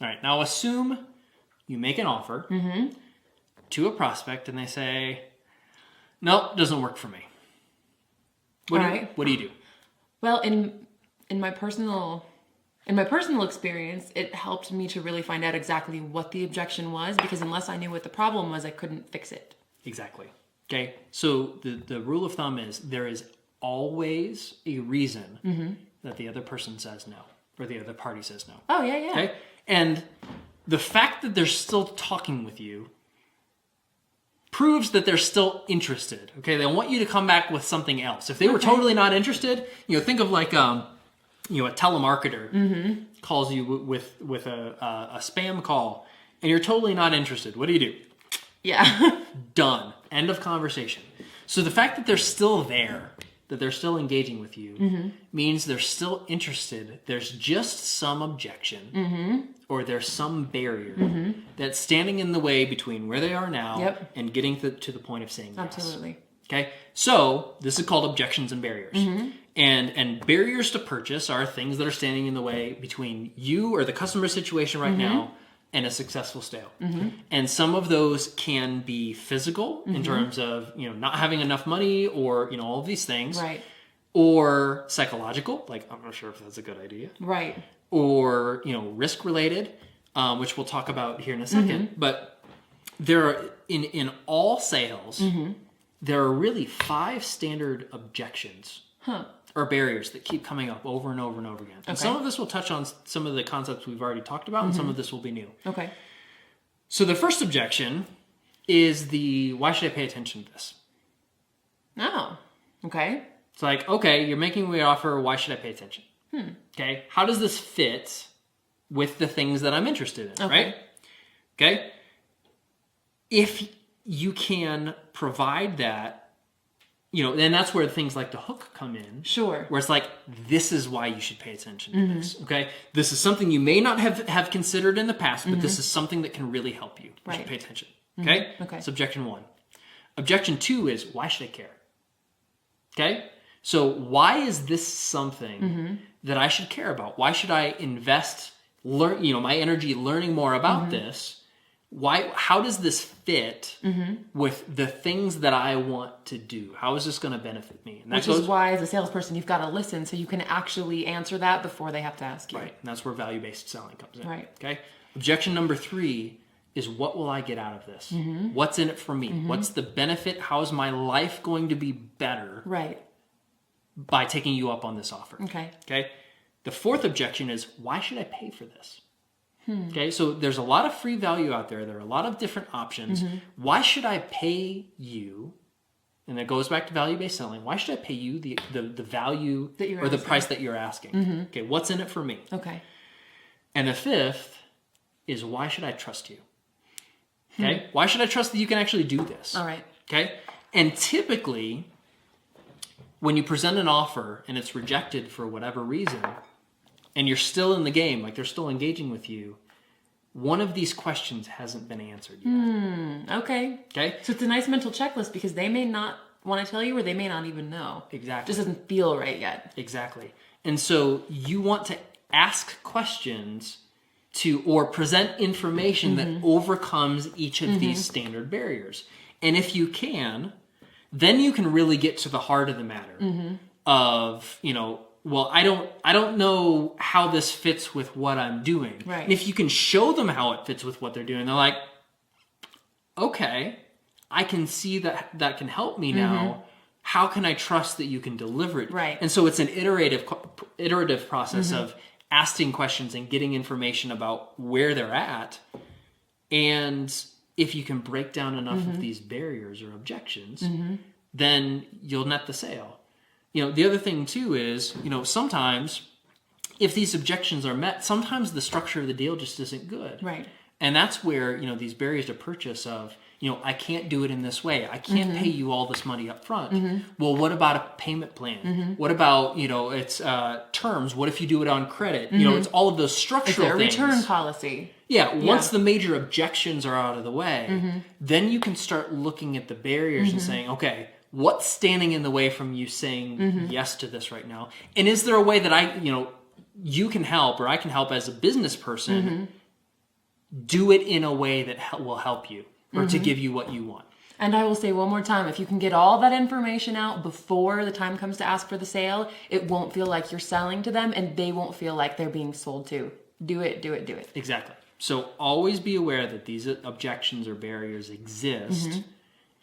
All right. Now assume you make an offer to a prospect and they say, nope, doesn't work for me. What do you do? Well, in my personal experience, it helped me to really find out exactly what the objection was, because unless I knew what the problem was, I couldn't fix it. Exactly. Okay. So the rule of thumb is there is always a reason that the other person says no, or the other party says no. Oh, yeah. Okay. And the fact that they're still talking with you proves that they're still interested. Okay. They want you to come back with something else. If they were totally not interested, think of like, a telemarketer calls you with a spam call and you're totally not interested. What do? Yeah. Done. End of conversation. So the fact that they're still there, that they're still engaging with you, means they're still interested. There's just some objection or there's some barrier that's standing in the way between where they are now and getting to the point of saying yes. Absolutely. Okay, so this is called objections and barriers. And barriers to purchase are things that are standing in the way between you or the customer situation right now and a successful sale. And some of those can be physical in terms of not having enough money or all of these things. Right. Or psychological, like I'm not sure if that's a good idea. Right. Or risk related, which we'll talk about here in a second. But there are in all sales. There are really 5 standard objections or barriers that keep coming up over and over and over again. And some of this will touch on some of the concepts we've already talked about, and some of this will be new. Okay. So the first objection is why should I pay attention to this? Oh, okay. It's like, okay, you're making me an offer, why should I pay attention? Okay, how does this fit with the things that I'm interested in, right? Okay. If you can provide that, then that's where things like the hook come in. Sure. Where it's like, this is why you should pay attention to this, okay? This is something you may not have considered in the past, but this is something that can really help you. You should pay attention, okay? Okay. That's objection 1. Objection 2 is, why should I care? Okay? So why is this something that I should care about? Why should I invest, my energy learning more about this? How does this fit with the things that I want to do? How is this going to benefit me? And Which is why, as a salesperson, you've got to listen so you can actually answer that before they have to ask you. Right. And that's where value-based selling comes in. Right. Okay. Objection number 3 is, what will I get out of this? What's in it for me? What's the benefit? How is my life going to be better? Right. By taking you up on this offer. Okay. Okay. The 4th objection is, why should I pay for this? Okay, so there's a lot of free value out there. There are a lot of different options. Why should I pay you? And it goes back to value-based selling. Why should I pay you the value or the price that you're asking? Okay, what's in it for me? Okay. And the 5th is, why should I trust you? Okay, why should I trust that you can actually do this? All right. Okay, and typically, when you present an offer and it's rejected for whatever reason, and you're still in the game, like they're still engaging with you, one of these questions hasn't been answered yet. Okay. Okay? So it's a nice mental checklist, because they may not want to tell you, or they may not even know. Exactly. It just doesn't feel right yet. Exactly. And so you want to ask questions or present information that overcomes each of these standard barriers. And if you can, then you can really get to the heart of the matter of, well, I don't know how this fits with what I'm doing. Right. And if you can show them how it fits with what they're doing, they're like, okay, I can see that can help me now. How can I trust that you can deliver it? Right. And so it's an iterative process of asking questions and getting information about where they're at. And if you can break down enough of these barriers or objections, then you'll net the sale. The other thing too is, sometimes if these objections are met, sometimes the structure of the deal just isn't good. Right. And that's where, these barriers to purchase of, I can't do it in this way. I can't pay you all this money up front. Well, what about a payment plan? What about, it's terms? What if you do it on credit? It's all of those structural things. It's a return policy. Yeah, once the major objections are out of the way, then you can start looking at the barriers and saying, okay, what's standing in the way from you saying yes to this right now? And is there a way that you can help, or I can help as a business person do it in a way that will help you or to give you what you want. And I will say one more time, if you can get all that information out before the time comes to ask for the sale, it won't feel like you're selling to them and they won't feel like they're being sold to. Do it, do it, do it. Exactly. So always be aware that these objections or barriers exist.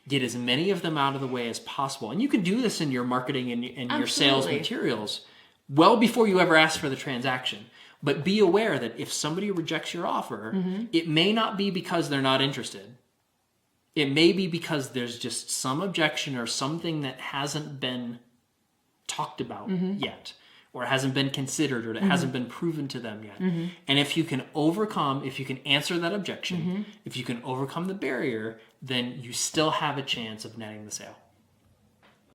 Get as many of them out of the way as possible. And you can do this in your marketing and your sales materials well before you ever ask for the transaction. But be aware that if somebody rejects your offer, it may not be because they're not interested. It may be because there's just some objection or something that hasn't been talked about yet, or hasn't been considered, or that hasn't been proven to them yet. And if you can answer that objection, if you can overcome the barrier, then you still have a chance of netting the sale.